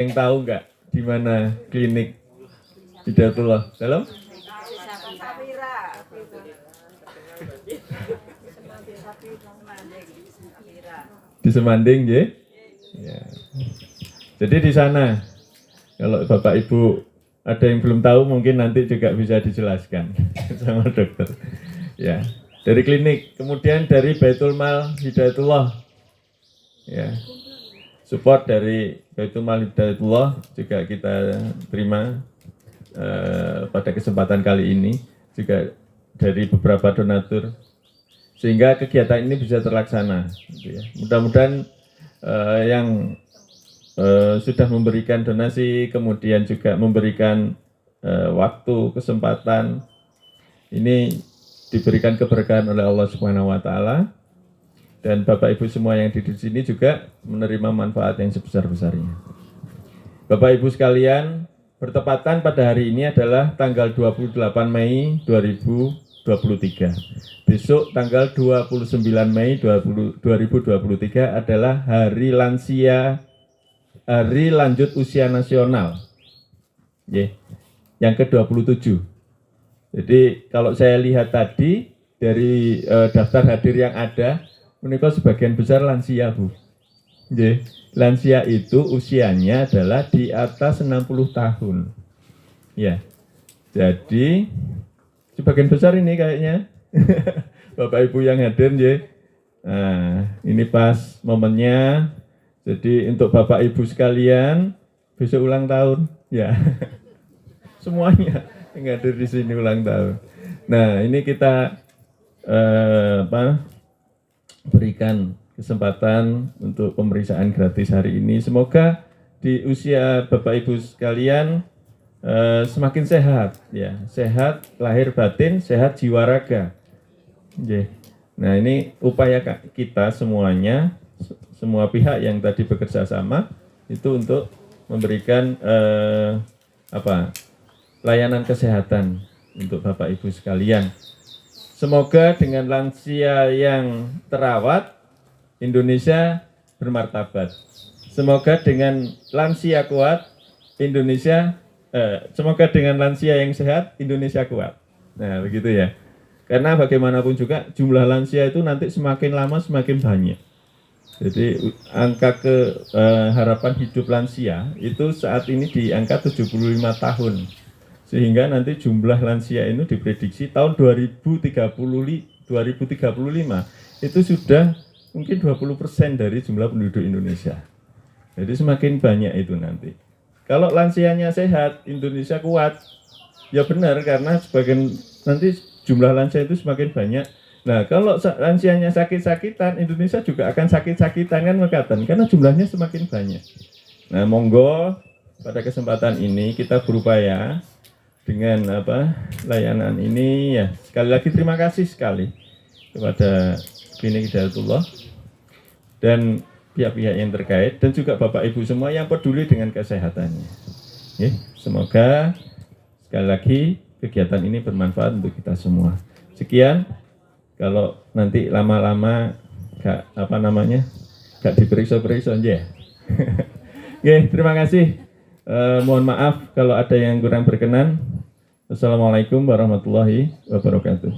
Yang tahu nggak di mana klinik Hidayatullah? Dalam? Di Semanding, ya. Ya. Jadi di sana, kalau Bapak Ibu ada yang belum tahu, mungkin nanti juga bisa dijelaskan sama dokter. Ya, dari klinik, kemudian dari Baitul Mal Hidayatullah. Ya, support dari Baitul Mal Hidayatullah juga kita terima pada kesempatan kali ini, juga dari beberapa donatur, sehingga kegiatan ini bisa terlaksana. Gitu ya. Mudah-mudahan yang sudah memberikan donasi, kemudian juga memberikan waktu, kesempatan, ini diberikan keberkahan oleh Allah Subhanahu wa Ta'ala, dan Bapak Ibu semua yang di sini juga menerima manfaat yang sebesar-besarnya. Bapak Ibu sekalian, bertepatan pada hari ini adalah tanggal 28 Mei 2023. Besok tanggal 29 Mei 2023 adalah Hari Lansia, Hari Lanjut Usia Nasional, yang ke-27. Jadi kalau saya lihat tadi dari daftar hadir yang ada, menikah sebagian besar lansia, Bu. Lansia itu usianya adalah di atas 60 tahun. Ya. Jadi sebagian besar ini kayaknya Bapak Ibu yang hadir, nah, ini pas momennya. Jadi untuk Bapak Ibu sekalian, besok ulang tahun, ya. Semuanya yang hadir di sini ulang tahun. Nah, ini kita berikan kesempatan untuk pemeriksaan gratis hari ini. Semoga di usia Bapak Ibu sekalian semakin sehat, ya, sehat lahir batin, sehat jiwa raga. Nah, ini upaya kita semuanya, semua pihak yang tadi bekerja sama itu untuk memberikan layanan kesehatan untuk Bapak Ibu sekalian. Semoga dengan lansia yang terawat, Indonesia bermartabat. Semoga dengan lansia kuat, semoga dengan lansia yang sehat, Indonesia kuat. Nah, begitu ya. Karena bagaimanapun juga jumlah lansia itu nanti semakin lama semakin banyak. Jadi angka harapan hidup lansia itu saat ini di angka 75 tahun. Sehingga nanti jumlah lansia ini diprediksi tahun 2035 itu sudah mungkin 20% dari jumlah penduduk Indonesia. Jadi semakin banyak itu nanti. Kalau lansianya sehat, Indonesia kuat. Ya benar, karena sebagian nanti jumlah lansia itu semakin banyak. Nah, kalau lansianya sakit-sakitan, Indonesia juga akan sakit-sakitan, kan mengatakan, karena jumlahnya semakin banyak. Nah, monggo pada kesempatan ini kita berupaya dengan layanan ini, ya. Sekali lagi terima kasih sekali kepada Klinik Hidayatullah dan pihak-pihak yang terkait, dan juga Bapak Ibu semua yang peduli dengan kesehatannya. Semoga sekali lagi kegiatan ini bermanfaat untuk kita semua. Sekian. Kalau nanti lama-lama gak diperiksa-periksa aja. Oke, terima kasih. Mohon maaf kalau ada yang kurang berkenan. Assalamualaikum warahmatullahi wabarakatuh.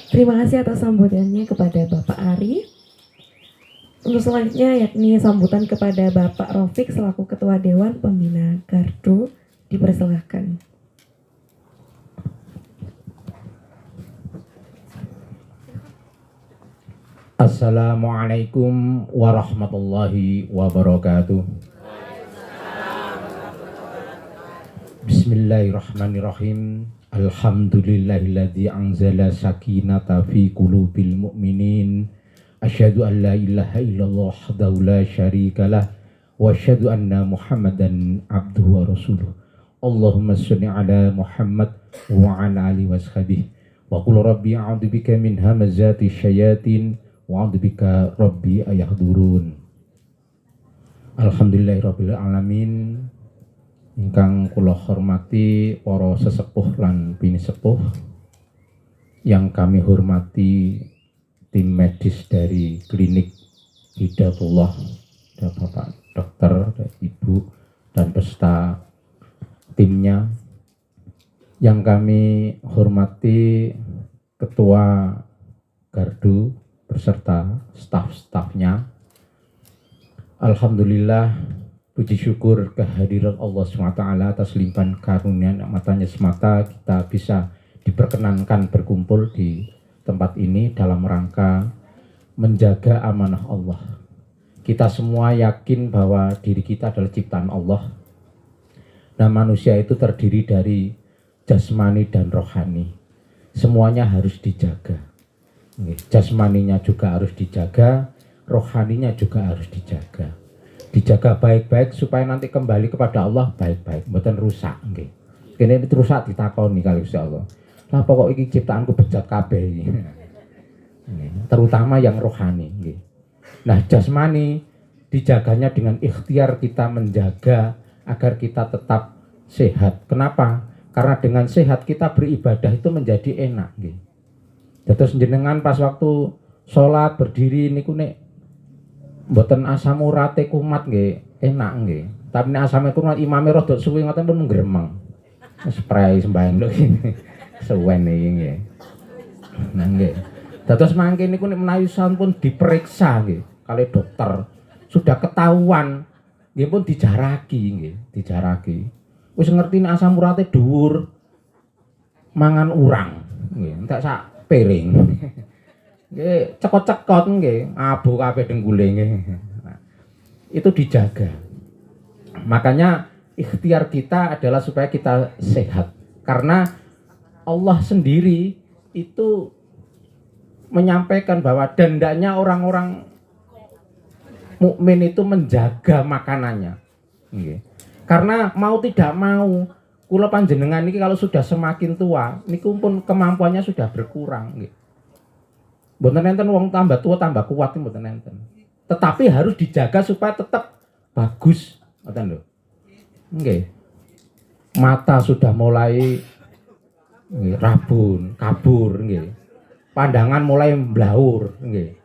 Terima kasih atas sambutannya kepada Bapak Ari. Untuk selanjutnya yakni sambutan kepada Bapak Rafiq selaku Ketua Dewan Pembina Gardu, dipersilahkan. Assalamualaikum warahmatullahi wabarakatuh. Bismillahirrahmanirrahim. Alhamdulillahilladzi anzala sakinata fi qulubil mu'minin. Asyhadu an la ilaha illallah wahdahu la syarikalah wa asyhadu anna Muhammadan abduhu wa rasuluh. Allahumma shalli ala Muhammad wa ala alihi washabihi. Wa qul rabbi a'udzubika min hamazati syayatin wa'udzubika rabbi ayahdurun. Alhamdulillahirabbil alamin. Ingkang kula hormati para sesepuh lan pinisepuh, yang kami hormati tim medis dari Klinik Hidayatullah ada Bapak dokter, ada Ibu dan beserta timnya. Yang kami hormati Ketua Gardu beserta staf-stafnya. Alhamdulillah, puji syukur kehadiran Allah SWT atas limpahan karunia nikmatnya semata kita bisa diperkenankan berkumpul di tempat ini dalam rangka menjaga amanah Allah. Kita semua yakin bahwa diri kita adalah ciptaan Allah. Nah, manusia itu terdiri dari jasmani dan rohani. Semuanya harus dijaga. Jasmaninya juga harus dijaga, rohaninya juga harus dijaga. Dijaga baik-baik supaya nanti kembali kepada Allah baik-baik, mboten rusak nggih. Kene itu rusak ditakoni kali Gusti Allah. Lah pokok iki ciptaanku bejat kabeh iki. Terutama yang rohani nggih. Nah, jasmani dijaganya dengan ikhtiar kita menjaga agar kita tetap sehat. Kenapa? Karena dengan sehat kita beribadah itu menjadi enak nggih. Terus jenengan pas waktu sholat berdiri niku nek mboten asam urate kumat nggih, enak nggih. Tapi nek asam kumat imame rada suwi ngoten pun gremeng. Spray sembahyang lho iki. Suwen iki nggih. Nah nggih. Dados mangke niku nek menawi sampun diperiksa nggih kali dokter, sudah ketahuan nggih pun dijaraki nggih, dijaraki. Wis ngerti nek asam urate dhuwur mangan urang nggih, entek sak piring. Nggih, cekot-cekot nggih, abu kabeh denggule nggih. Nah, itu dijaga. Makanya ikhtiar kita adalah supaya kita sehat. Karena Allah sendiri itu menyampaikan bahwa hendaknya orang-orang mukmin itu menjaga makanannya. Nggih. Karena mau tidak mau, kula panjenengan ini kalau sudah semakin tua, niku pun kemampuannya sudah berkurang nggih. Mboten enten wong tambah tua tambah kuat mboten enten. Tetapi harus dijaga supaya tetap bagus, ngoten lho. Nggih. Mata sudah mulai nggih rabun, kabur nggih. Pandangan mulai mblaur nggih.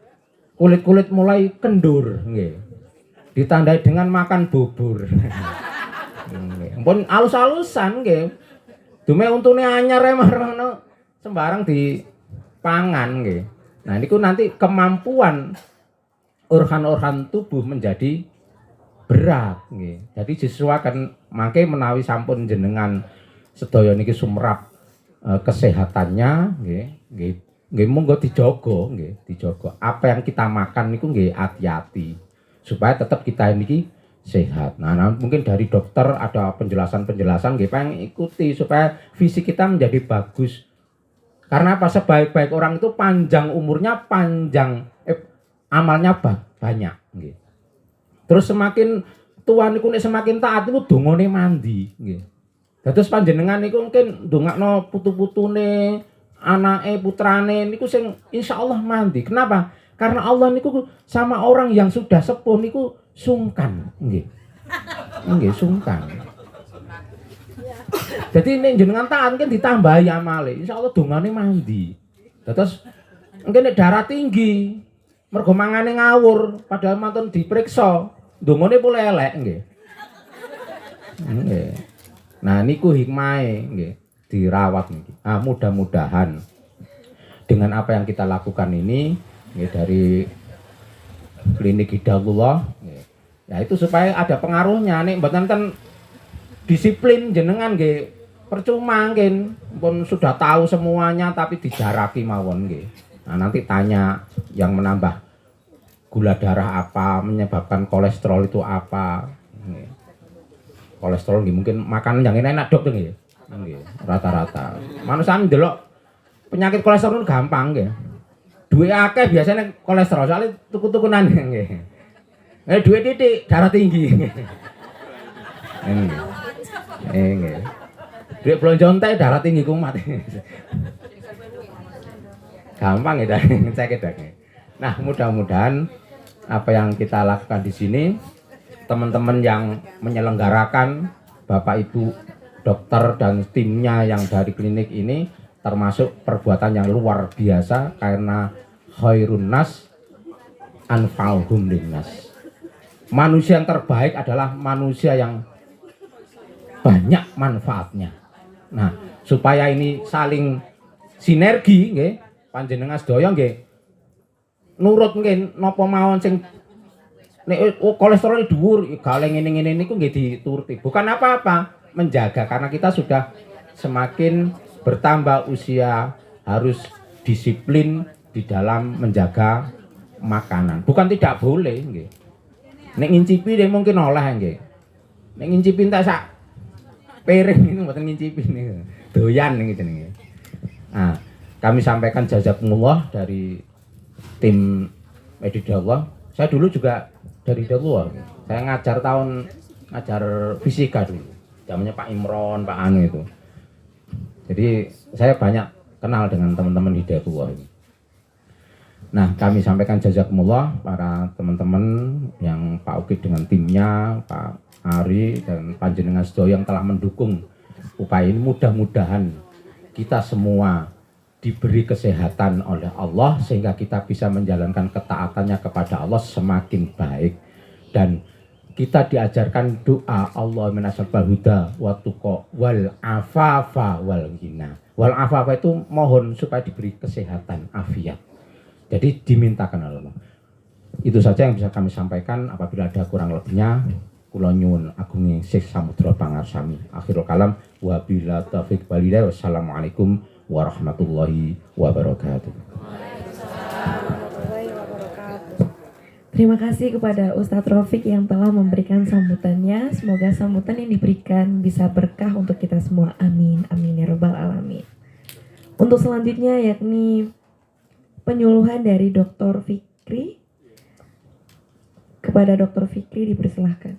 Kulit-kulit mulai kendur nggih. Ditandai dengan makan bubur. Nggih. Ampun alus-alusan nggih. Dume untune anyar e marang sembarang dipangan nggih. Nah, niku nanti kemampuan organ-organ tubuh menjadi berat nggih. Jadi disesuaikan mangke menawi sampun jenengan sedaya niki sumerap kesehatannya nggih, nggih monggo dijaga nggih, dijaga. Apa yang kita makan niku nggih hati-hati supaya tetap kita niki sehat. Nah, mungkin dari dokter ada penjelasan-penjelasan nggih pengen ikuti supaya fisik kita menjadi bagus. Karena apa? Sebaik-baik orang itu panjang umurnya, panjang amalnya banyak nggih. Terus semakin tua niku nek semakin taat niku dongane mandi nggih. Dados panjenengan niku mungkin ndongakno putu-putune, anake, putrane niku sing insyaallah mandi. Kenapa? Karena Allah niku sama orang yang sudah sepuh niku sungkan nggih. Nggih, sungkan. Jadi nek jenengan taat kan ditambahi amale. Insyaallah dongane mandi. Terus mungkin nek darah tinggi, mergo mangane ngawur, padahal mantun diperiksa, dongane pula elek nggih. Nggih. Nah niku hikmahe nggih, dirawat niki. Ah mudah-mudahan dengan apa yang kita lakukan ini nggih dari klinik Hidayatullah nggih. Ya itu supaya ada pengaruhnya nek mboten ten disiplin jenengan nggih percuma mungkin pun sudah tahu semuanya tapi dijaraki mawon nggih. Nah, nanti tanya yang menambah gula darah apa, menyebabkan kolesterol itu apa. Nggih. Kolesterol nggih mungkin makanan yang enak dok nggih. Nggih, rata-rata. Manusia ndelok penyakit kolesterol gampang nggih. Duwe akeh biasanya kolesterol soalnya tuku-tukunan nggih. Duwe titik darah tinggi. Nggih. Nggih. Duit belanja entek darah tinggi kumat. Gampang ya ngecek dak. Nah, mudah-mudahan apa yang kita lakukan di sini teman-teman yang menyelenggarakan Bapak Ibu dokter dan timnya yang dari klinik ini termasuk perbuatan yang luar biasa karena khairun nas anfa'uhum linnas. manusia yang terbaik adalah manusia yang banyak manfaatnya. Nah, supaya ini saling sinergi nggih, panjenengan sedaya nggih nurut nggih napa mawon sing nek kolesterol dhuwur galeng ngene-ngene niku nggih dituruti. Bukan apa-apa, menjaga karena kita sudah semakin bertambah usia harus disiplin di dalam menjaga makanan. Bukan tidak boleh nggih. Nek ngincipi deh mungkin oleh nggih. Nek ngincipi tak sak piring niku mboten ngincipi niku. Doyan niku jenenge. Nah, kami sampaikan jazakumullah dari tim Medidallah. Saya dulu juga dari Dallah. Saya ngajar fisika dulu. Zamannya Pak Imron, Pak Anu itu. Jadi saya banyak kenal dengan teman-teman Hidayatullah ini. Nah, kami sampaikan jazakumullah para teman-teman yang Pak Ukit dengan timnya, Pak Ari dan panjenengan sedaya yang telah mendukung upaya ini. Mudah-mudahan kita semua diberi kesehatan oleh Allah sehingga kita bisa menjalankan ketaatannya kepada Allah semakin baik, dan kita diajarkan doa Allah minasabal huda wa tuqa wal afafa wal ghina. Wal afafa itu mohon supaya diberi kesehatan, afiat. Jadi dimintakan oleh Allah. Itu saja yang bisa kami sampaikan. Apabila ada kurang lebihnya, kula nyuwun agungi Syekh Samudra Pangarsami. Akhirul kalam wa bila taufiq walhidayah. Wassalamualaikum warahmatullahi wabarakatuh. Terima kasih kepada Ustadz Rafiq yang telah memberikan sambutannya. Semoga sambutan yang diberikan bisa berkah untuk kita semua. Amin. Amin ya rabbal alamin. Untuk selanjutnya yakni penyuluhan dari Dr. Fikri. Kepada Dr. Fikri dipersilahkan.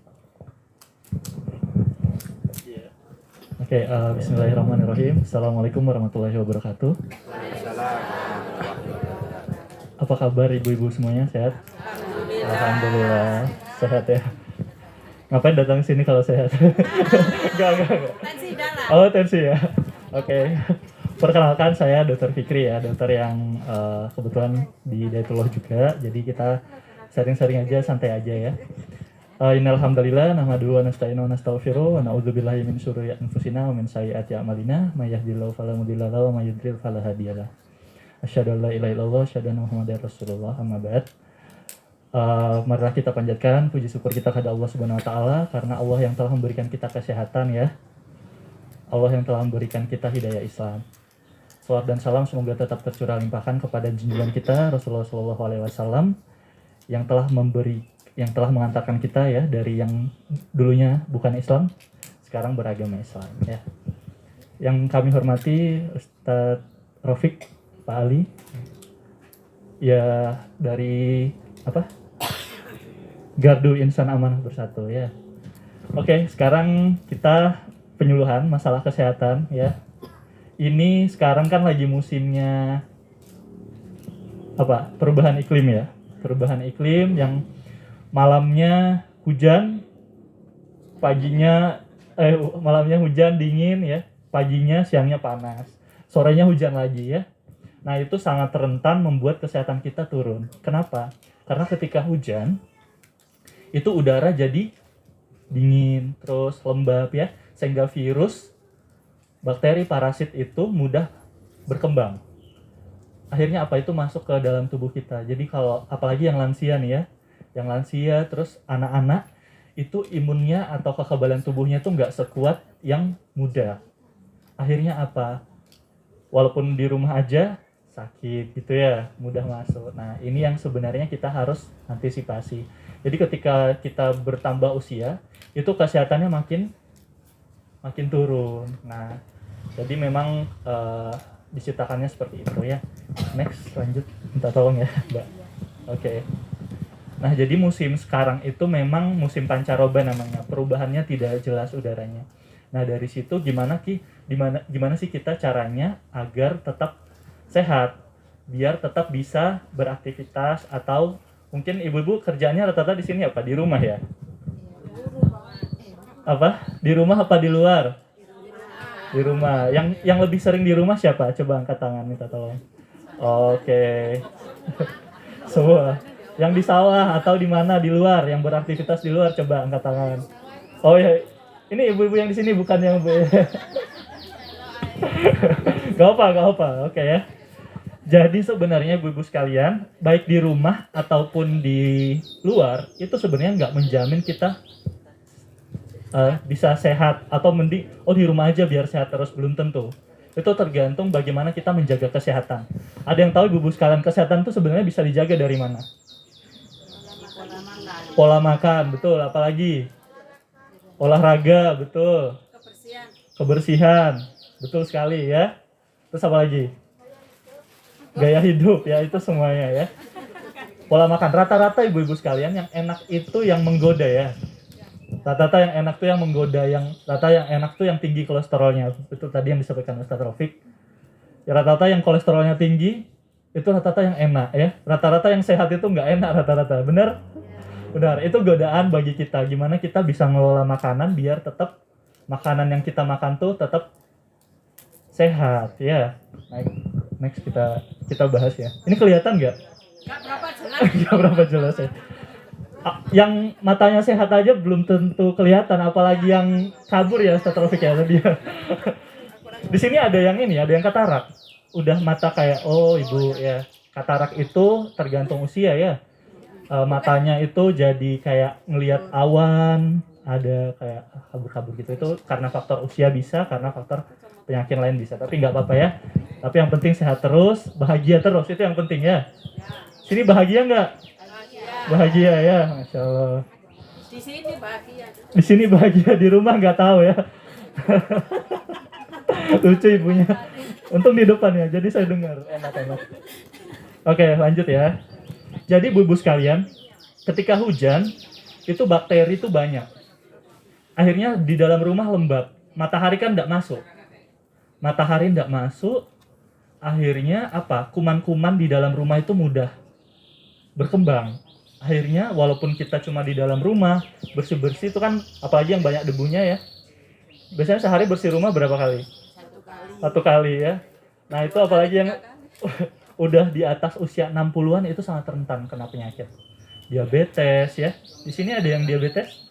Oke, bismillahirrahmanirrahim. Assalamualaikum warahmatullahi wabarakatuh. Apa kabar ibu-ibu semuanya? Sehat? Alhamdulillah. Sehat ya. Ngapain datang sini kalau sehat? Enggak. Tensi darah. Oh, tensi ya. Oke. Perkenalkan, saya Dr. Fikri ya, dokter yang kebetulan di Hidayatullah juga. Jadi kita sering-sering aja, santai aja ya. Innalhamdalillah nahmaduhu wa nasta'inu wa nastaghfiruh wa na'udzubillahi min syururi anfusina wa min sayyiati a'malina may yahdihillahu fala mudilla lahu wa may yudlil fala hadiyalah. Asyhadu an la ilaha illallah, asyhadu anna Muhammadar Rasulullah, amma ba'd. Marilah kita panjatkan puji syukur kita kepada Allah Subhanahu wa taala karena Allah yang telah memberikan kita kesehatan ya. Allah yang telah memberikan kita hidayah Islam. Salawat dan salam semoga tetap tercurah limpahkan kepada junjungan kita Rasulullah SAW yang telah mengantarkan kita ya dari yang dulunya bukan Islam sekarang beragama Islam ya. Yang kami hormati Ustadz Rafiq, Pak Ali ya, dari Gardu Insan Amanah Bersatu ya. Oke, sekarang kita penyuluhan masalah kesehatan ya. Ini sekarang kan lagi musimnya perubahan iklim ya. Perubahan iklim yang malamnya hujan, malamnya hujan dingin ya, paginya siangnya panas, sorenya hujan lagi ya. Nah, itu sangat rentan membuat kesehatan kita turun. Kenapa? Karena ketika hujan itu udara jadi dingin, terus lembab ya, sehingga virus, bakteri, parasit itu mudah berkembang. Akhirnya itu masuk ke dalam tubuh kita. Jadi kalau apalagi yang lansia nih ya, yang lansia terus anak-anak itu imunnya atau kekebalan tubuhnya tuh nggak sekuat yang muda. Akhirnya walaupun di rumah aja sakit gitu ya, mudah masuk. Nah, ini yang sebenarnya kita harus antisipasi. Jadi ketika kita bertambah usia, itu kesehatannya makin turun. Nah, jadi memang diciptakannya seperti itu ya. Next, lanjut, minta tolong ya, Mbak. Oke. Nah, jadi musim sekarang itu memang musim pancaroba namanya. Perubahannya tidak jelas udaranya. Nah, dari situ gimana sih kita caranya agar tetap sehat, biar tetap bisa beraktivitas, atau mungkin ibu-ibu kerjanya rata-rata di sini di rumah ya? Di rumah apa di luar? Di rumah. Yang lebih sering di rumah siapa? Coba angkat tangan, minta tolong. Oke. Semua. Yang di sawah atau di mana di luar, yang beraktivitas di luar, coba angkat tangan. Oh ya, ini ibu-ibu yang di sini bukan yang gak apa, oke ya. Jadi sebenarnya ibu-ibu sekalian, baik di rumah ataupun di luar, itu sebenarnya nggak menjamin kita bisa sehat, atau mending di rumah aja biar sehat terus, belum tentu. Itu tergantung bagaimana kita menjaga kesehatan. Ada yang tahu ibu-ibu sekalian, kesehatan itu sebenarnya bisa dijaga dari mana? Pola makan, betul. Apalagi olahraga, betul. Kebersihan, betul sekali ya. Terus apa lagi? Gaya hidup, ya itu semuanya ya. Pola makan, rata-rata ibu-ibu sekalian yang enak itu yang menggoda ya. Rata-rata yang enak tuh yang menggoda, yang enak tuh yang tinggi kolesterolnya. Itu tadi yang disampaikan Ustaz Rafiq. Ya, rata-rata yang kolesterolnya tinggi itu rata-rata yang enak ya. Rata-rata yang sehat itu nggak enak rata-rata. Benar? Benar. Itu godaan bagi kita. Gimana kita bisa ngelola makanan biar tetap makanan yang kita makan tuh tetap sehat ya. Next kita bahas ya. Ini kelihatan nggak? Nggak berapa jelas ya. Yang matanya sehat aja belum tentu kelihatan, apalagi yang kabur ya Ustaz Taufik ya tadi ya. Di sini ada yang ini, ada yang katarak. Udah mata kayak ibu ya. Katarak itu tergantung usia ya. Matanya itu jadi kayak ngelihat awan, ada kayak kabur-kabur gitu. Itu karena faktor usia bisa, karena faktor penyakit lain bisa. Tapi nggak apa-apa ya. Tapi yang penting sehat terus, bahagia terus, itu yang penting ya. Sini bahagia nggak? Bahagia ya, Masya Allah. Di sini bahagia. Di sini bahagia, di rumah nggak tahu ya. Lucu ibunya. Untung di depan ya, jadi saya dengar enak-enak. Oke, lanjut ya. Jadi ibu-ibu sekalian, ketika hujan itu bakteri itu banyak. Akhirnya di dalam rumah lembab. Matahari kan nggak masuk. Matahari nggak masuk. Akhirnya apa? Kuman-kuman di dalam rumah itu mudah berkembang. Akhirnya walaupun kita cuma di dalam rumah bersih-bersih itu kan, apalagi yang banyak debunya ya. Biasanya sehari bersih rumah berapa kali? Satu kali ya. Nah itu apalagi yang udah di atas usia 60-an itu sangat rentan kena penyakit. Diabetes ya. Di sini ada yang diabetes?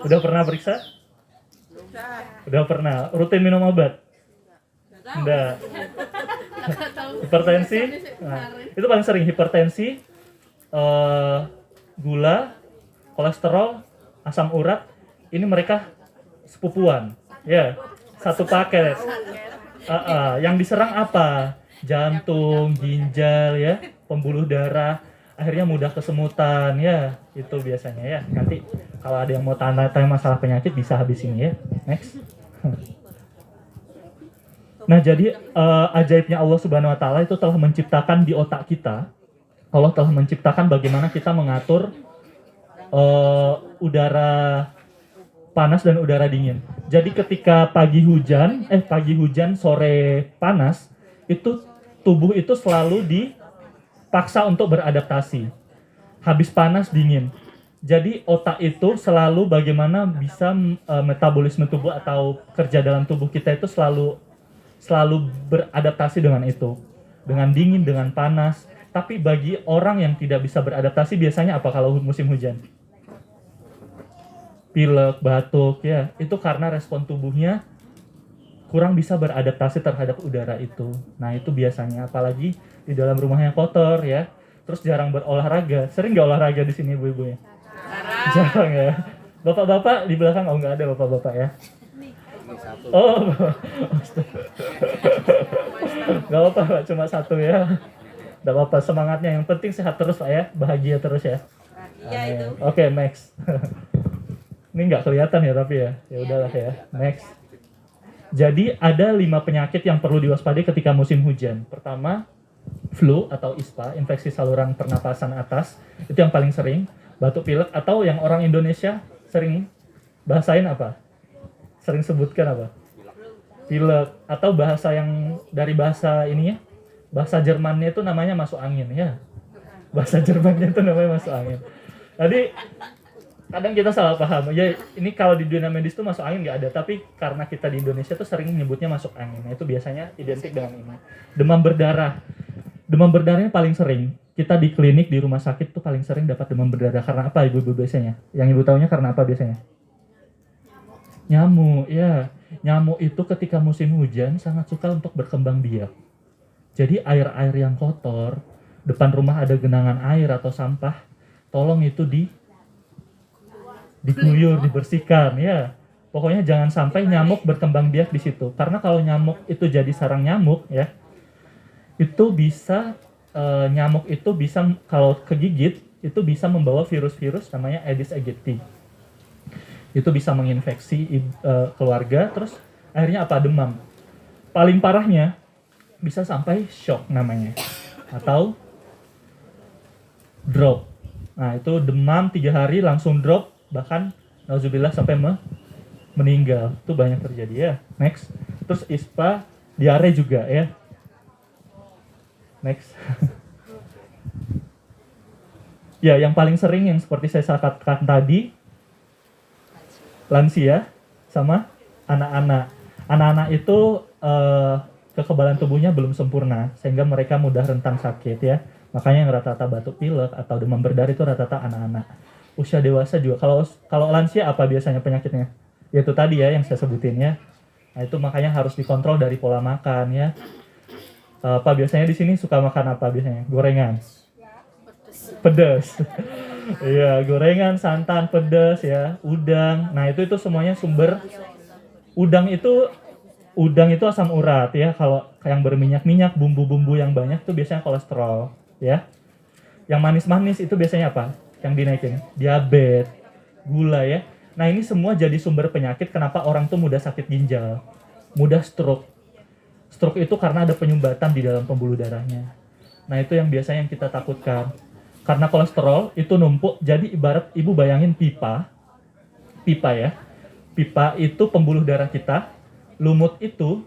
Udah pernah periksa? Udah pernah. Rutin minum obat? Enggak. Hipertensi? Nah, itu paling sering hipertensi, gula, kolesterol, asam urat. Ini mereka sepupuan, ya, satu paket. Yang diserang apa? Jantung, ginjal, ya, pembuluh darah. Akhirnya mudah kesemutan, ya, itu biasanya ya. Nanti kalau ada yang mau tanya-tanya masalah penyakit bisa habis ini ya. Next. Nah jadi ajaibnya Allah Subhanahu Wa Taala itu telah menciptakan di otak kita. Allah telah menciptakan bagaimana kita mengatur udara panas dan udara dingin. Jadi ketika pagi hujan, sore panas, itu tubuh itu selalu dipaksa untuk beradaptasi. Habis panas dingin. Jadi otak itu selalu bagaimana bisa metabolisme tubuh atau kerja dalam tubuh kita itu selalu beradaptasi dengan itu. Dengan dingin, dengan panas. Tapi bagi orang yang tidak bisa beradaptasi biasanya apa kalau musim hujan? Pilek, batuk ya. Itu karena respon tubuhnya kurang bisa beradaptasi terhadap udara itu. Nah, itu biasanya apalagi di dalam rumahnya kotor ya. Terus jarang berolahraga. Sering nggak olahraga di sini ibu-ibu ya? Jarang ya. Bapak-bapak di belakang nggak ada bapak-bapak ya. Gak apa-apa, cuma satu ya. Gak apa-apa, semangatnya yang penting sehat terus Pak ya, bahagia terus ya. Iya itu. Oke, next. Ini nggak kelihatan ya tapi ya, ya udahlah ya. Next. Jadi ada 5 penyakit yang perlu diwaspadai ketika musim hujan. Pertama, flu atau ISPA, infeksi saluran pernapasan atas, itu yang paling sering. Batuk pilek atau yang orang Indonesia sering bahasain apa? Sering sebutkan apa? Pilek. Atau bahasa yang dari bahasa ininya, bahasa Jermannya itu namanya masuk angin ya. Bahasa Jermannya itu namanya masuk angin. Jadi kadang kita salah paham. Ya ini kalau di dunia medis itu masuk angin nggak ada, tapi karena kita di Indonesia tuh sering nyebutnya masuk angin. Nah, itu biasanya identik dengan ini. Demam berdarah. Demam berdarahnya paling sering. kita di klinik, di rumah sakit tuh paling sering dapat demam berdarah karena apa ibu-ibu biasanya? Yang ibu tahunya karena apa biasanya? Nyamuk, ya. Nyamuk itu ketika musim hujan sangat suka untuk berkembang biak. Jadi air-air yang kotor, depan rumah ada genangan air atau sampah, tolong itu diguyur, dibersihkan, ya. Pokoknya jangan sampai nyamuk berkembang biak di situ. Karena kalau nyamuk itu jadi sarang nyamuk, ya, itu bisa nyamuk itu bisa kalau kegigit itu bisa membawa virus-virus namanya Aedes aegypti. Itu bisa menginfeksi keluarga, terus akhirnya apa? Demam. Paling parahnya bisa sampai shock namanya, atau drop. Nah itu demam 3 hari langsung drop, bahkan nauzubillah sampai meninggal. Itu banyak terjadi ya. Next. Terus ISPA, diare juga ya. Next. Ya, yang paling sering yang seperti saya katakan tadi, lansia sama anak-anak. Anak-anak itu kekebalan tubuhnya belum sempurna, sehingga mereka mudah rentan sakit ya. Makanya yang rata-rata batuk pilek atau demam berdarah itu rata-rata anak-anak. Usia dewasa juga. Kalau lansia apa biasanya penyakitnya? Yaitu tadi ya yang saya sebutin ya. Nah itu makanya harus dikontrol dari pola makan ya. Apa biasanya di sini suka makan apa biasanya? Gorengan. Pedas. Iya, gorengan, santan, pedas ya, udang. Nah, itu semuanya sumber udang itu asam urat ya. Kalau yang berminyak-minyak, bumbu-bumbu yang banyak itu biasanya kolesterol ya. Yang manis-manis itu biasanya apa? Yang dinaikin diabetes, gula ya. Nah, ini semua jadi sumber penyakit kenapa orang tuh mudah sakit ginjal, mudah stroke. Stroke itu karena ada penyumbatan di dalam pembuluh darahnya. Nah, itu yang biasanya yang kita takutkan. Karena kolesterol itu numpuk, jadi ibarat ibu bayangin pipa ya. Pipa itu pembuluh darah kita, lumut itu,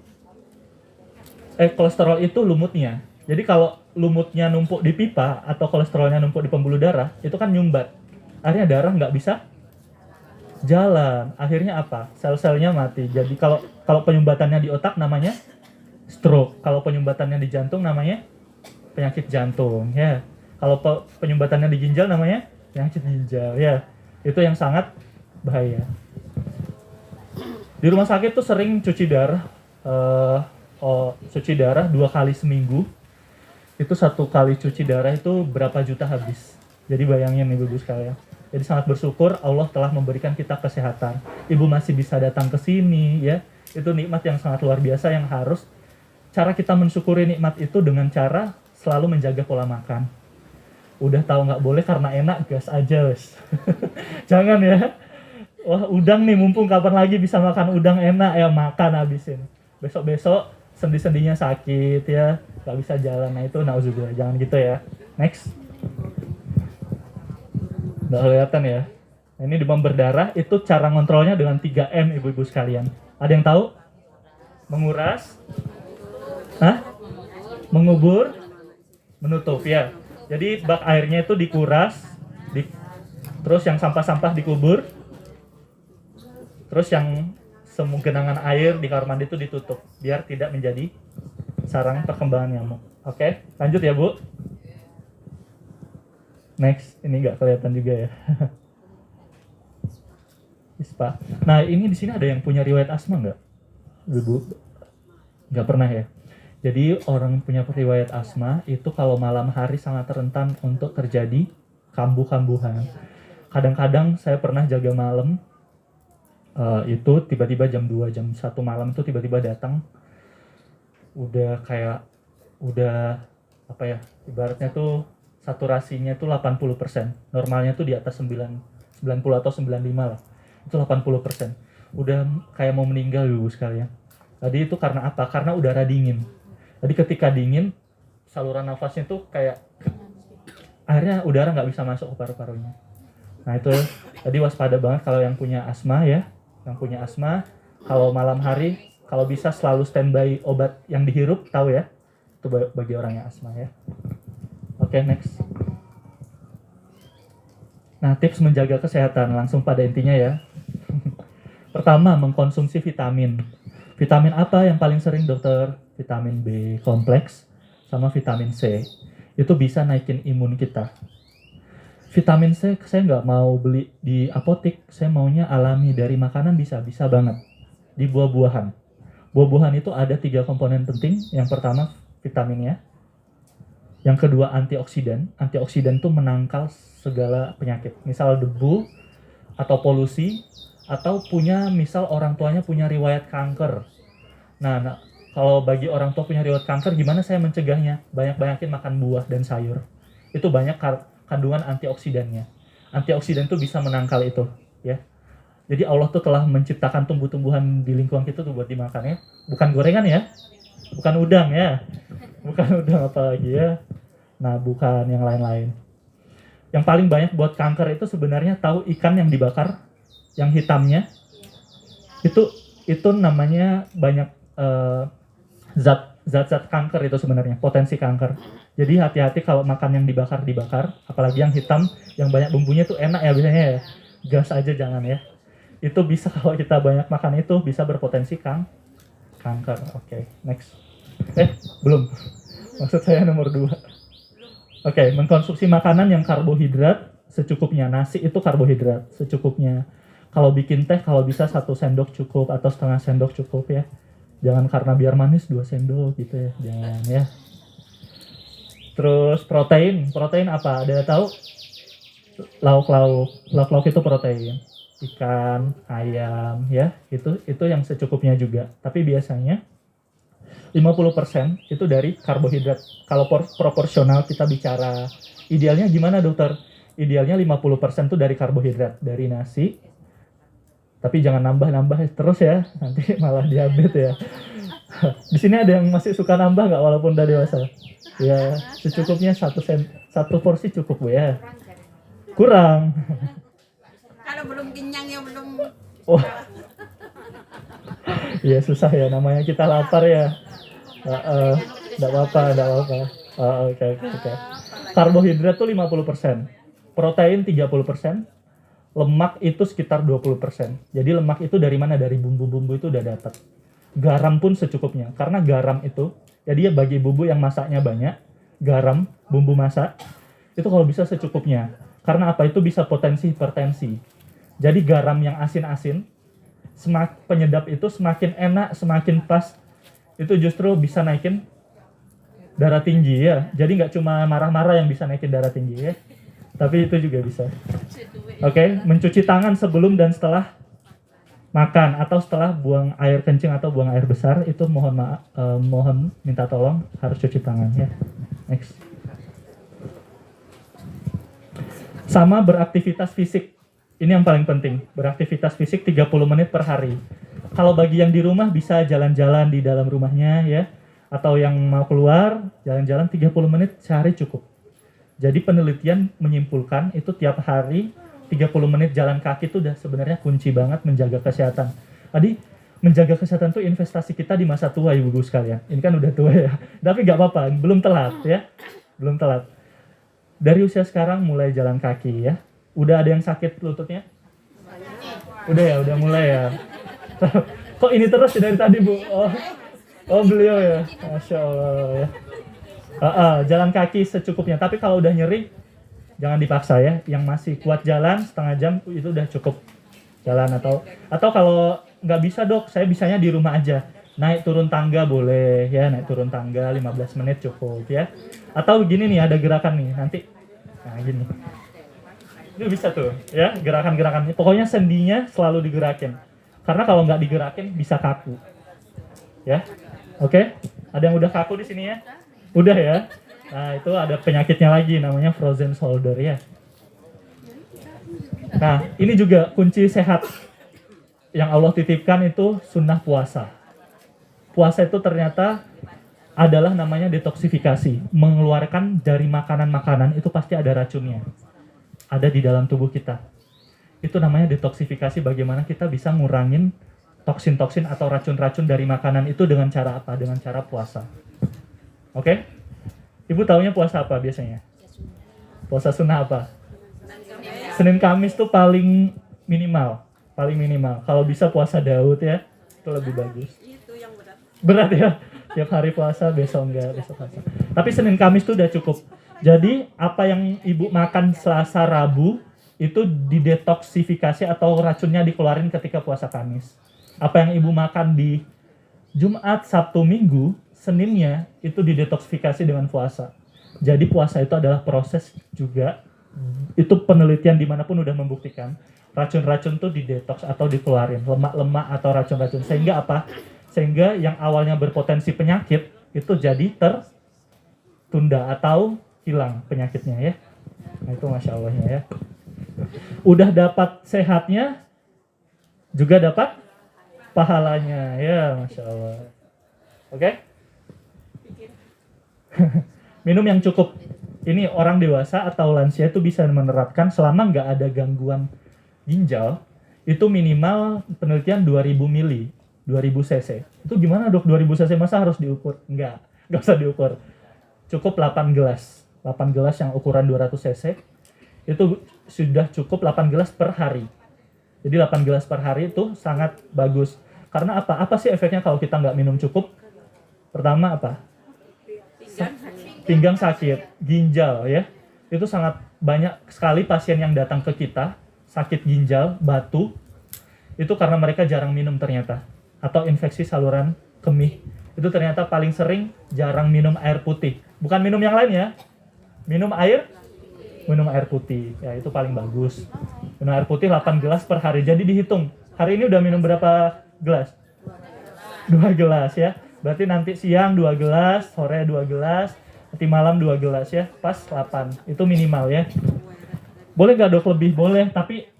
kolesterol itu lumutnya. Jadi kalau lumutnya numpuk di pipa atau kolesterolnya numpuk di pembuluh darah, itu kan nyumbat. Akhirnya darah nggak bisa jalan. Akhirnya apa? Sel-selnya mati. Jadi kalau penyumbatannya di otak namanya stroke. Kalau penyumbatannya di jantung namanya penyakit jantung. Ya. Kalau penyumbatannya di ginjal namanya penyakit ginjal. Ya. Itu yang sangat bahaya. Di rumah sakit tuh sering cuci darah. Cuci darah 2 kali seminggu. Itu 1 kali cuci darah itu berapa juta habis. Jadi bayangin ibu-ibu sekalian. Jadi sangat bersyukur Allah telah memberikan kita kesehatan. Ibu masih bisa datang ke sini ya. Itu nikmat yang sangat luar biasa yang harus cara kita mensyukuri nikmat itu dengan cara selalu menjaga pola makan. Udah tahu nggak boleh karena enak, gas aja wes. Jangan ya. Wah udang nih, mumpung kapan lagi bisa makan udang enak ya, makan habisin. Besok-besok sendi-sendinya sakit ya, nggak bisa jalan. Nah itu nauzubillah, jangan gitu ya. Next. Nggak kelihatan ya. Nah, ini demam berdarah itu cara ngontrolnya dengan 3M ibu-ibu sekalian. Ada yang tahu? Menguras, mengubur, menutup ya. Jadi bak airnya itu dikuras, terus yang sampah-sampah dikubur, terus yang genangan air di kamar mandi itu ditutup biar tidak menjadi sarang perkembangan nyamuk. Oke, lanjut ya Bu. Next, ini nggak kelihatan juga ya. ISPA. Nah ini di sini ada yang punya riwayat asma nggak, Ibu? Nggak pernah ya. Jadi orang punya riwayat asma itu kalau malam hari sangat rentan untuk terjadi kambuh-kambuhan. Kadang-kadang saya pernah jaga malam, itu tiba-tiba jam 2, jam 1 malam itu tiba-tiba datang. Udah apa ya, ibaratnya tuh saturasinya tuh 80%. Normalnya tuh di atas 90 atau 95 lah. Itu 80%. Udah kayak mau meninggal ibu sekalian. Tadi itu karena apa? Karena udara dingin. Jadi ketika dingin, saluran nafasnya tuh kayak akhirnya udara nggak bisa masuk ke paru-parunya. Nah itu tadi waspada banget kalau yang punya asma ya. Yang punya asma, kalau malam hari, kalau bisa selalu standby obat yang dihirup, tahu ya. Itu bagi orang yang asma ya. Oke, next. Nah, tips menjaga kesehatan langsung pada intinya ya. Pertama, mengkonsumsi vitamin. Vitamin apa yang paling sering dokter? Vitamin B kompleks sama vitamin C. itu bisa naikin imun kita. Vitamin C saya nggak mau beli di apotik, saya maunya alami dari makanan bisa banget. Di buah-buahan. Buah-buahan itu ada 3 komponen penting. Yang pertama vitaminnya. Yang kedua antioksidan. Antioksidan itu menangkal segala penyakit. Misal debu atau polusi atau misal orang tuanya punya riwayat kanker. Nah, kalau bagi orang tua punya riwayat kanker, gimana saya mencegahnya? Banyak-banyakin makan buah dan sayur. Itu banyak kandungan antioksidannya. Antioksidan itu bisa menangkal itu, ya. Jadi Allah tuh telah menciptakan tumbuh-tumbuhan di lingkungan kita tuh buat dimakan ya. Bukan gorengan ya. Bukan udang ya. Bukan udang apalagi ya. Nah, bukan yang lain-lain. Yang paling banyak buat kanker itu sebenarnya tahu ikan yang dibakar, yang hitamnya. Itu namanya banyak zat-zat kanker itu sebenarnya, potensi kanker. Jadi hati-hati kalau makan yang dibakar, apalagi yang hitam, yang banyak bumbunya tuh enak ya biasanya ya. Gas aja jangan ya. Itu bisa kalau kita banyak makan itu bisa berpotensi kanker. Oke, next. Belum. Maksud saya nomor 2. Oke, mengkonsumsi makanan yang karbohidrat secukupnya. Nasi itu karbohidrat secukupnya. Kalau bikin teh kalau bisa 1 sendok cukup atau setengah sendok cukup ya. Jangan karena biar manis 2 sendok gitu ya. Jangan ya. Terus protein apa? Ada tahu? Lauk-lauk itu protein. Ikan, ayam ya. Itu yang secukupnya juga. Tapi biasanya 50% itu dari karbohidrat. Kalau proporsional kita bicara idealnya gimana dokter? Idealnya 50% itu dari karbohidrat, dari nasi. Tapi jangan nambah-nambah terus ya, nanti malah diabetes ya. Di sini ada yang masih suka nambah nggak walaupun udah dewasa? Ya, secukupnya 1 porsi cukup Bu ya. Kurang. Kalau belum kenyang ya belum. Oh. Iya susah ya, namanya kita lapar ya. Nggak apa-apa. Oke. Karbohidrat tuh 50%, protein 30%, lemak itu sekitar 20%. Jadi lemak itu dari mana? Dari bumbu-bumbu itu udah dapat. Garam pun secukupnya, karena garam itu, jadi bagi bumbu yang masaknya banyak, garam, bumbu masak, itu kalau bisa secukupnya. Karena apa? Itu bisa potensi hipertensi. Jadi garam yang asin-asin, penyedap itu semakin enak, semakin pas, itu justru bisa naikin darah tinggi ya. Jadi nggak cuma marah-marah yang bisa naikin darah tinggi ya, tapi itu juga bisa. Oke, mencuci tangan sebelum dan setelah makan atau setelah buang air kencing atau buang air besar itu mohon minta tolong harus cuci tangan ya. Next. Sama beraktivitas fisik. Ini yang paling penting, beraktivitas fisik 30 menit per hari. Kalau bagi yang di rumah bisa jalan-jalan di dalam rumahnya ya, atau yang mau keluar jalan-jalan 30 menit sehari cukup. Jadi penelitian menyimpulkan itu tiap hari 30 menit jalan kaki itu udah sebenarnya kunci banget menjaga kesehatan. Tadi menjaga kesehatan itu investasi kita di masa tua ibu-ibu sekalian. Ini kan udah tua ya, tapi nggak apa-apa, belum telat ya, belum telat. Dari usia sekarang mulai jalan kaki ya. Udah ada yang sakit lututnya? Udah ya, udah mulai ya. Kok ini terus dari tadi Bu? Oh beliau ya, Masya Allah ya. Jalan kaki secukupnya. Tapi kalau udah nyeri, jangan dipaksa ya. Yang masih kuat jalan setengah jam itu udah cukup jalan atau kalau nggak bisa dok, saya bisanya di rumah aja. Naik turun tangga boleh ya, naik turun tangga 15 menit cukup ya. Atau gini nih ada gerakan nih nanti. Nah gini. Itu bisa tuh ya, gerakan-gerakan. Pokoknya sendinya selalu digerakin. Karena kalau nggak digerakin bisa kaku. Ya. Oke? Ada yang udah kaku di sini ya? Udah ya? Nah, itu ada penyakitnya lagi namanya frozen shoulder ya. Nah, ini juga kunci sehat yang Allah titipkan itu sunnah puasa. Puasa itu ternyata adalah namanya detoksifikasi, mengeluarkan dari makanan-makanan itu pasti ada racunnya. Ada di dalam tubuh kita. Itu namanya detoksifikasi, bagaimana kita bisa ngurangin toksin-toksin atau racun-racun dari makanan itu dengan cara apa? Dengan cara puasa. Oke? Ibu taunya puasa apa biasanya? Puasa sunnah apa? Senin Kamis tuh paling minimal. Kalau bisa puasa Daud ya, itu lebih bagus. Itu yang berat. Berat ya? Tiap hari puasa, besok enggak, besok puasa. Tapi Senin Kamis tuh udah cukup. Jadi apa yang ibu makan Selasa Rabu itu didetoksifikasi atau racunnya dikeluarin ketika puasa Kamis. Apa yang ibu makan di Jumat, Sabtu, Minggu, Seninnya itu didetoksifikasi dengan puasa. Jadi puasa itu adalah proses juga. Itu penelitian dimanapun udah membuktikan racun-racun tuh didetoks atau dikeluarin, lemak-lemak atau racun-racun. Sehingga apa? Sehingga yang awalnya berpotensi penyakit itu jadi tertunda atau hilang penyakitnya ya. Nah itu Masya Allahnya ya. Udah dapat sehatnya, juga dapat pahalanya ya, Masya Allah. Oke? Minum yang cukup. Ini orang dewasa atau lansia itu bisa menerapkan selama nggak ada gangguan ginjal, itu minimal penelitian 2000 mili, 2000 cc. Itu gimana dok, 2000 cc masa harus diukur? Nggak usah diukur. Cukup 8 gelas. 8 gelas yang ukuran 200 cc, itu sudah cukup 8 gelas per hari. Jadi 8 gelas per hari itu sangat bagus. Karena apa? Apa sih efeknya kalau kita nggak minum cukup? Pertama apa? Pinggang sakit, ginjal ya. Itu sangat banyak sekali pasien yang datang ke kita, sakit ginjal, batu, itu karena mereka jarang minum ternyata. Atau infeksi saluran kemih. Itu ternyata paling sering jarang minum air putih. Bukan minum yang lain ya. Minum air putih. Ya itu paling bagus. Minum air putih 8 gelas per hari. Jadi dihitung, hari ini udah minum berapa gelas? 2 gelas ya. Berarti nanti siang 2 gelas, sore 2 gelas, nanti malam 2 gelas ya. Pas 8. Itu minimal ya. Boleh nggak dok lebih? Boleh, tapi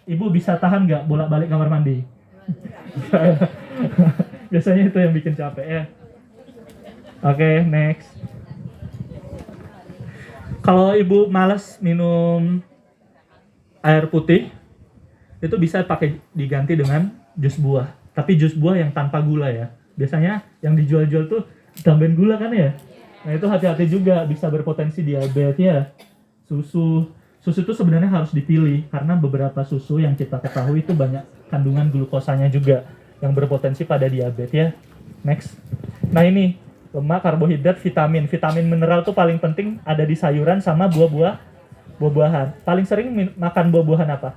ibu bisa tahan nggak bolak-balik kamar mandi? Biasanya itu yang bikin capek ya. Oke, next. Kalau ibu malas minum air putih, itu bisa pakai diganti dengan jus buah. Tapi jus buah yang tanpa gula ya. Biasanya yang dijual-jual tuh tambahin gula kan ya. Nah itu hati-hati juga, bisa berpotensi diabetes ya. Susu itu sebenarnya harus dipilih karena beberapa susu yang kita ketahui itu banyak kandungan glukosanya juga yang berpotensi pada diabetes ya. Next. Nah ini lemak, karbohidrat, vitamin mineral tuh paling penting ada di sayuran sama buah-buahan. Paling sering makan buah-buahan apa?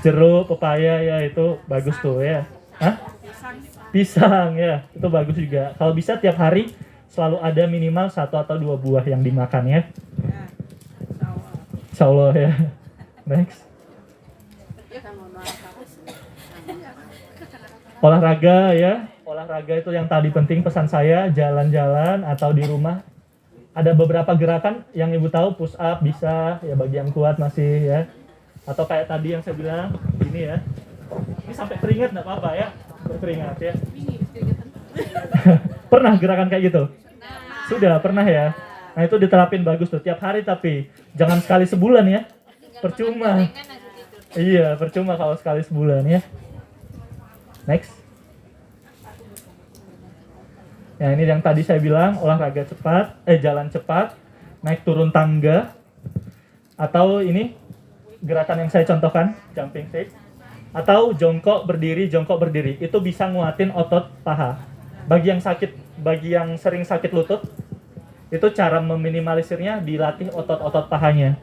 Jeruk, pepaya ya itu bagus tuh ya. Hah? Pisang ya, itu bagus juga. Kalau bisa tiap hari selalu ada minimal 1 atau 2 buah yang dimakan ya. Insya Allah ya. Next. Olahraga ya. Olahraga itu yang tadi penting pesan saya, jalan-jalan atau di rumah. Ada beberapa gerakan yang ibu tahu, push up bisa ya bagi yang kuat masih ya. Atau kayak tadi yang saya bilang, ini ya. Ini sampai keringat enggak apa-apa ya. Berkeringat ya. Pernah gerakan kayak gitu? Sudah pernah ya. Nah itu diterapin bagus tuh tiap hari, tapi jangan sekali sebulan ya. Percuma. Iya, percuma kalau sekali sebulan ya. Next. Ya ini yang tadi saya bilang, olahraga cepat, jalan cepat, naik turun tangga, atau ini gerakan yang saya contohkan, jumping jack, atau jongkok berdiri, itu bisa nguatin otot paha. Bagi yang sering sakit lutut, itu cara meminimalisirnya dilatih otot-otot pahanya.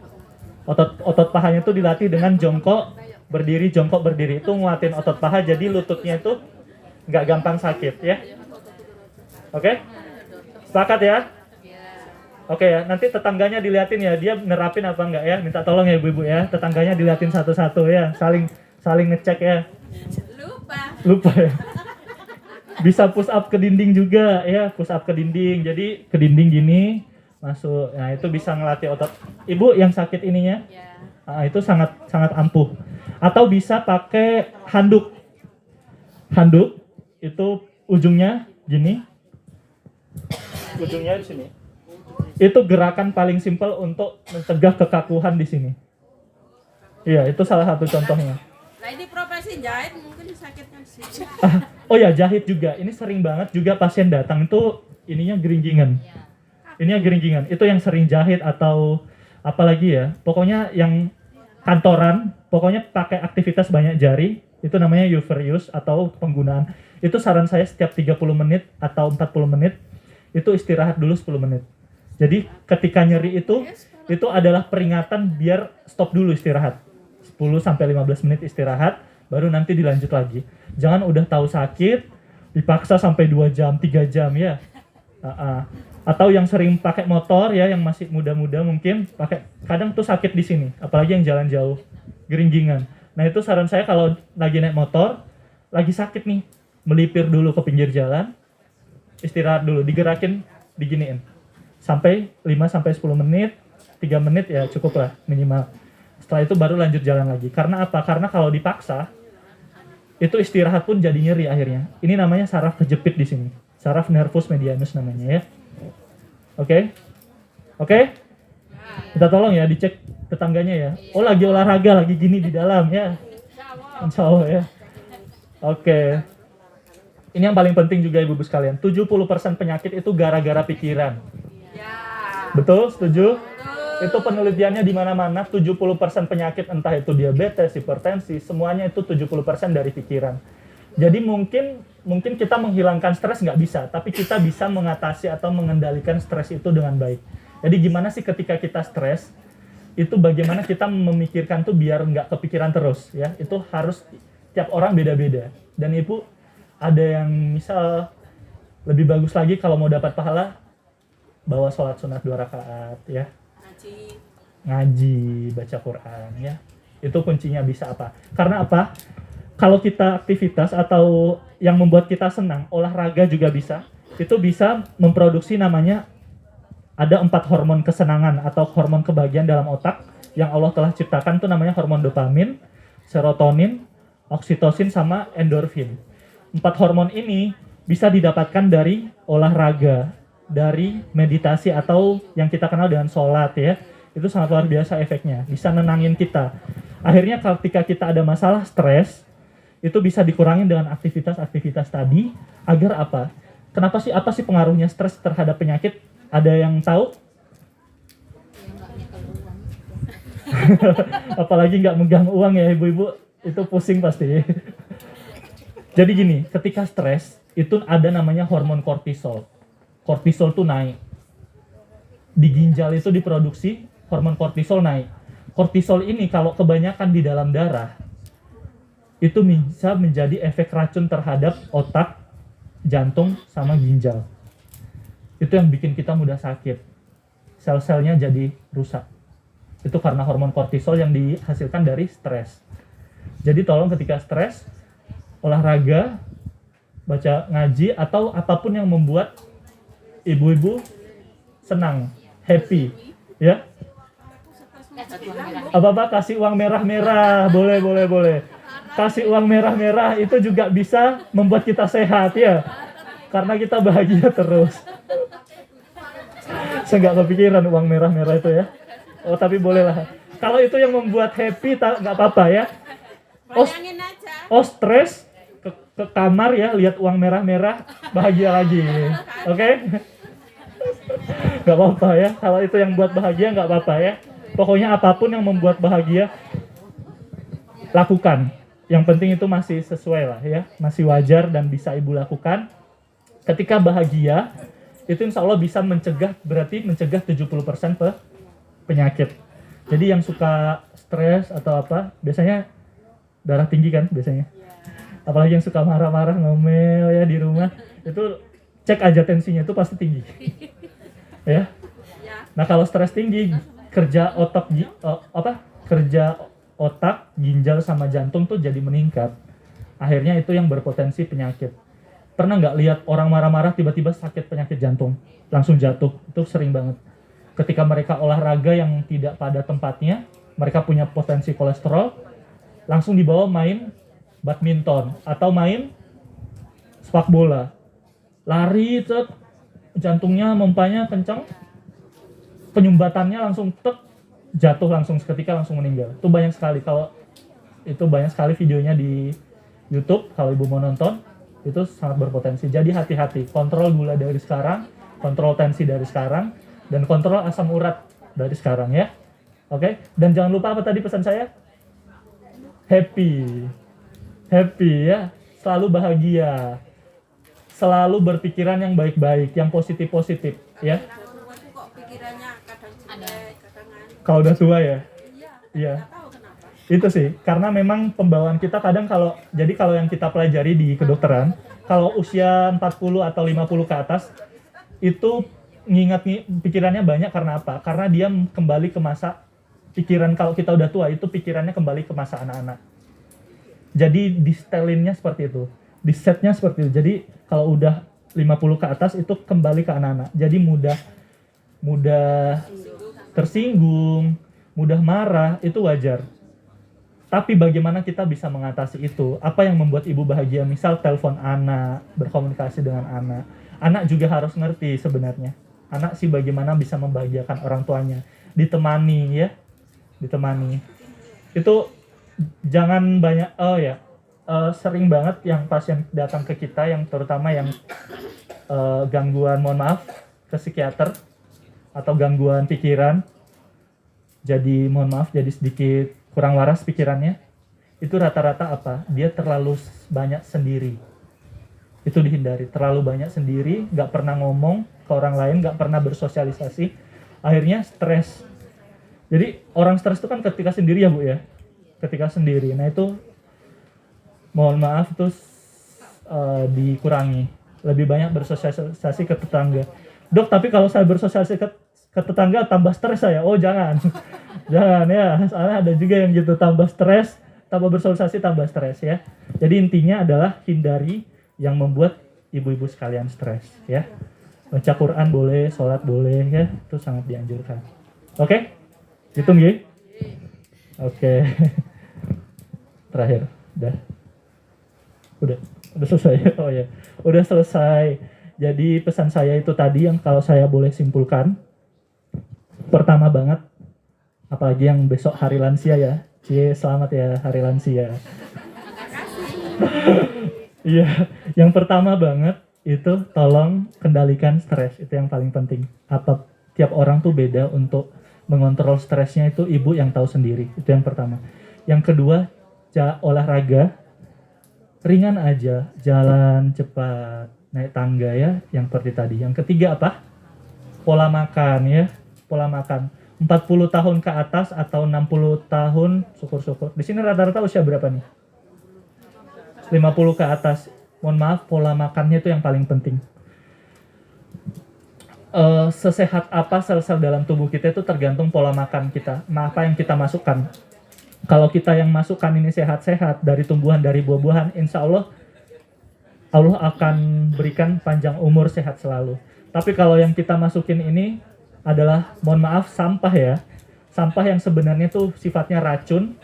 Otot pahanya itu dilatih dengan jongkok berdiri, itu nguatin otot paha, jadi lututnya itu nggak gampang sakit ya. Oke? Sepakat ya? Oke ya, nanti tetangganya diliatin ya, dia nerapin apa enggak ya, minta tolong ya ibu-ibu ya, tetangganya diliatin satu-satu ya, saling ngecek ya. Lupa ya. Bisa push up ke dinding juga ya, push up ke dinding, jadi ke dinding gini, masuk, nah itu bisa ngelatih otot. Ibu yang sakit ininya, itu sangat ampuh. Atau bisa pakai handuk itu ujungnya gini, ujungnya di sini. Itu gerakan paling simpel untuk mencegah kekakuhan di sini. Iya, itu salah satu contohnya. Nah ini profesi jahit mungkin sakitnya sih. Oh ya, jahit juga. Ini sering banget juga pasien datang itu ininya geringgingan. Itu yang sering jahit atau apalagi ya. Pokoknya yang kantoran, pokoknya pakai aktivitas banyak jari, itu namanya overuse atau penggunaan. Itu saran saya setiap 30 menit atau 40 menit itu istirahat dulu 10 menit. Jadi ketika nyeri itu adalah peringatan biar stop dulu istirahat. 10-15 menit istirahat, baru nanti dilanjut lagi. Jangan udah tahu sakit, dipaksa sampai 2 jam, 3 jam ya. Atau yang sering pakai motor ya, yang masih muda-muda mungkin pakai, kadang tuh sakit di sini, apalagi yang jalan jauh, geringgingan. Nah itu saran saya kalau lagi naik motor, lagi sakit nih, melipir dulu ke pinggir jalan, istirahat dulu, digerakin, diginiin. Sampai 5-10 menit, 3 menit ya cukup lah minimal. Setelah itu baru lanjut jalan lagi. Karena apa? Karena kalau dipaksa, itu istirahat pun jadi nyeri akhirnya. Ini namanya saraf kejepit di sini. Saraf nervus medianus namanya ya. Oke? Kita tolong ya, dicek tetangganya ya. Oh lagi olahraga, lagi gini di dalam ya. Insya Allah ya. Oke. Ini yang paling penting juga ibu-ibu sekalian. 70% penyakit itu gara-gara pikiran. Betul? Setuju? Itu penelitiannya di mana-mana. 70% penyakit entah itu diabetes, hipertensi, semuanya itu 70% dari pikiran. Jadi mungkin kita menghilangkan stres nggak bisa, tapi kita bisa mengatasi atau mengendalikan stres itu dengan baik. Jadi gimana sih ketika kita stres, itu bagaimana kita memikirkan tuh biar nggak kepikiran terus ya. Itu harus tiap orang beda-beda. Dan ibu ada yang misal lebih bagus lagi kalau mau dapat pahala, bawa sholat sunat 2 rakaat ya. Ngaji, baca Quran ya. Itu kuncinya bisa apa? Karena apa? Kalau kita aktivitas atau yang membuat kita senang, olahraga juga bisa. Itu bisa memproduksi namanya ada 4 hormon kesenangan atau hormon kebahagiaan dalam otak yang Allah telah ciptakan, itu namanya hormon dopamin, serotonin, oksitosin sama endorfin. 4 hormon ini bisa didapatkan dari olahraga, dari meditasi atau yang kita kenal dengan sholat ya. Itu sangat luar biasa efeknya, bisa nenangin kita. Akhirnya ketika kita ada masalah stres, itu bisa dikurangin dengan aktivitas-aktivitas tadi. Agar apa? Kenapa sih, apa sih pengaruhnya stres terhadap penyakit? Ada yang tahu? Apalagi nggak megang uang ya ibu-ibu, itu pusing pasti. Jadi gini, ketika stres itu ada namanya hormon kortisol. Kortisol tuh naik. Di ginjal itu diproduksi hormon kortisol naik. Kortisol ini kalau kebanyakan di dalam darah, itu bisa menjadi efek racun terhadap otak, jantung, sama ginjal. Itu yang bikin kita mudah sakit. Sel-selnya jadi rusak. Itu karena hormon kortisol yang dihasilkan dari stres. Jadi tolong ketika stres, olahraga, baca ngaji, atau apapun yang membuat ibu-ibu senang, happy, ya. Apa-apa kasih uang merah-merah, boleh. Kasih uang merah-merah itu juga bisa membuat kita sehat ya. Karena kita bahagia terus. Saya nggak kepikiran uang merah-merah itu ya. Oh tapi bolehlah. Kalau itu yang membuat happy, nggak apa-apa ya. Oh stres, ke kamar ya, lihat uang merah-merah, bahagia lagi. Oke? Nggak apa-apa ya. Kalau itu yang buat bahagia nggak apa-apa ya. Pokoknya apapun yang membuat bahagia, lakukan. Yang penting itu masih sesuai lah ya, masih wajar dan bisa ibu lakukan. Ketika bahagia, itu insya Allah bisa mencegah 70% penyakit. Jadi yang suka stres atau apa, biasanya darah tinggi kan biasanya. Apalagi yang suka marah-marah, ngomel ya di rumah, itu cek aja tensinya itu pasti tinggi. Ya. Nah kalau stres tinggi, kerja otak, ginjal sama jantung tuh jadi meningkat. Akhirnya itu yang berpotensi penyakit. Pernah nggak lihat orang marah-marah tiba-tiba sakit penyakit jantung, langsung jatuh? Itu sering banget. Ketika mereka olahraga yang tidak pada tempatnya, mereka punya potensi kolesterol, langsung dibawa main badminton atau main sepak bola. Lari, jantungnya mompanya kencang, penyumbatannya langsung jatuh langsung seketika, langsung meninggal. Itu banyak sekali videonya di YouTube. Kalau ibu mau nonton, itu sangat berpotensi. Jadi hati-hati, kontrol gula dari sekarang, kontrol tensi dari sekarang, dan kontrol asam urat dari sekarang ya. Oke? Dan jangan lupa apa tadi pesan saya? Happy ya, selalu bahagia, selalu berpikiran yang baik-baik, yang positif-positif ya. Kalau udah tua ya. Iya. Nggak tahu kenapa. Itu sih, karena memang pembawaan kita kadang kalau yang kita pelajari di kedokteran, kalau usia 40 atau 50 ke atas, itu pikirannya banyak karena apa? Karena dia kembali ke masa pikiran, kalau kita udah tua, itu pikirannya kembali ke masa anak-anak. Jadi di setelinnya seperti itu, di setnya seperti itu. Jadi kalau udah 50 ke atas, itu kembali ke anak-anak. Jadi mudah tersinggung, mudah marah, itu wajar. Tapi bagaimana kita bisa mengatasi itu? Apa yang membuat ibu bahagia? Misal telepon anak, berkomunikasi dengan anak. Anak juga harus ngerti sebenarnya. Anak sih bagaimana bisa membahagiakan orang tuanya. Ditemani ya. Ditemani. Itu jangan banyak, sering banget yang pasien datang ke kita, yang terutama yang gangguan, mohon maaf, ke psikiater atau gangguan pikiran. Jadi mohon maaf, jadi sedikit kurang waras pikirannya, itu rata-rata apa? Dia terlalu banyak sendiri. Itu dihindari, terlalu banyak sendiri, nggak pernah ngomong ke orang lain, nggak pernah bersosialisasi, akhirnya stres. Jadi orang stres itu kan ketika sendiri ya Bu ya, ketika sendiri. Nah itu mohon maaf terus dikurangi, lebih banyak bersosialisasi ke tetangga. Dok, tapi kalau saya bersosialisasi ke tetangga tambah stres saya. Oh jangan. Jangan ya, soalnya ada juga yang gitu, tambah stres, tambah bersosialisasi, tambah stres ya. Jadi intinya adalah hindari yang membuat ibu-ibu sekalian stres ya. Baca Quran boleh, sholat boleh ya, itu sangat dianjurkan. Oke? Hitung ya? Oke. Terakhir, udah selesai. Oh ya, udah selesai. Jadi pesan saya itu tadi yang kalau saya boleh simpulkan, pertama banget, apalagi yang besok hari lansia ya. Selamat ya hari lansia. Iya, yang pertama banget itu tolong kendalikan stres, itu yang paling penting. Tiap orang tuh beda untuk mengontrol stresnya, itu ibu yang tahu sendiri. Itu yang pertama. Yang kedua, olahraga ringan aja, jalan cepat, naik tangga ya, yang seperti tadi. Yang ketiga apa? Pola makan ya, pola makan. 40 tahun ke atas atau 60 tahun, syukur-syukur. Di sini rata-rata usia berapa nih? 50 ke atas. Mohon maaf, pola makannya itu yang paling penting. Sesehat apa sel-sel dalam tubuh kita itu tergantung pola makan kita. Apa yang kita masukkan. Kalau kita yang masukkan ini sehat-sehat, dari tumbuhan, dari buah-buahan, insya Allah akan berikan panjang umur, sehat selalu. Tapi kalau yang kita masukin ini adalah, mohon maaf, sampah ya. Sampah yang sebenarnya tuh sifatnya racun,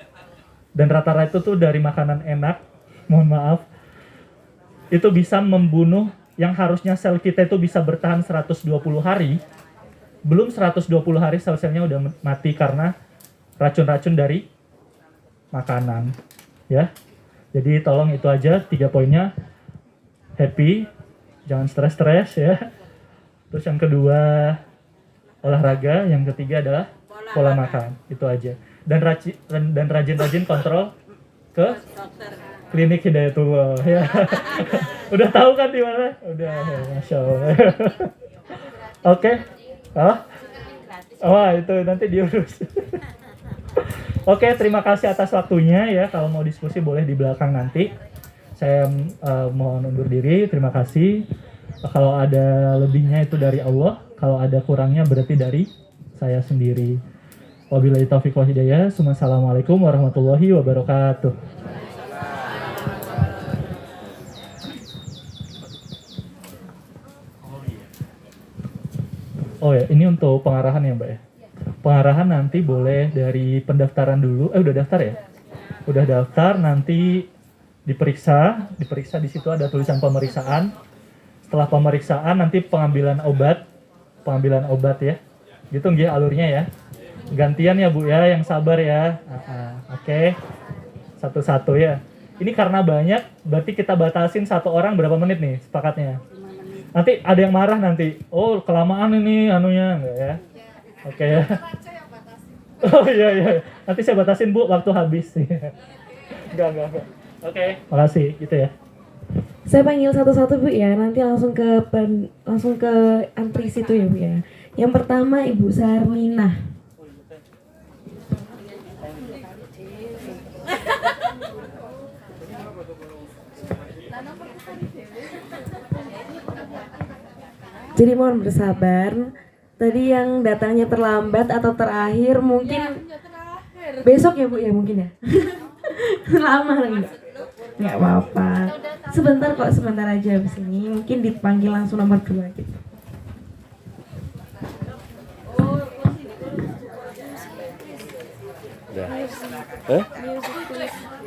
dan rata-rata itu tuh dari makanan enak, mohon maaf. Itu bisa membunuh, yang harusnya sel kita itu bisa bertahan 120 hari, belum 120 hari sel-selnya udah mati karena racun-racun dari makanan. Ya, jadi tolong itu aja 3 poinnya. Happy, jangan stres-stres ya. Terus yang kedua, olahraga, yang ketiga adalah pola makan. Itu aja. Dan rajin-rajin kontrol ke klinik Hidayatullah ya. Udah tahu kan di mana? Udah, ya, Masya Allah. Oke. Wah, itu nanti diurus. Oke, terima kasih atas waktunya ya. Kalau mau diskusi boleh di belakang nanti. Saya mohon undur diri. Terima kasih. Kalau ada lebihnya itu dari Allah. Kalau ada kurangnya berarti dari saya sendiri. Wabillahi taufiq wal hidayah. Assalamualaikum warahmatullahi wabarakatuh. Oh ya, ini untuk pengarahan ya Mbak ya. Pengarahan nanti boleh dari pendaftaran dulu. Udah daftar ya? Udah daftar, nanti diperiksa di situ ada tulisan pemeriksaan. Setelah pemeriksaan nanti pengambilan obat ya. Gitu nggih alurnya ya. Gantian ya Bu ya, yang sabar ya. Oke. Satu-satu ya. Ini karena banyak, berarti kita batasin satu orang berapa menit nih sepakatnya? Nanti ada yang marah nanti. Oh, kelamaan ini anunya enggak ya? Oke ya. Oh iya. Nanti saya batasin Bu waktu habis. Enggak. Oke, makasih gitu ya. Saya panggil satu-satu Bu ya, nanti langsung ke antri situ ya Bu ya. Yang pertama Ibu Sarminah. Jadi mohon bersabar. Tadi yang datangnya terlambat atau terakhir mungkin besok ya Bu ya mungkin ya. Lama lagi. Nggak apa-apa. Sebentar kok, sebentar aja habis ini. Mungkin dipanggil langsung nomor 2 gitu. Music please.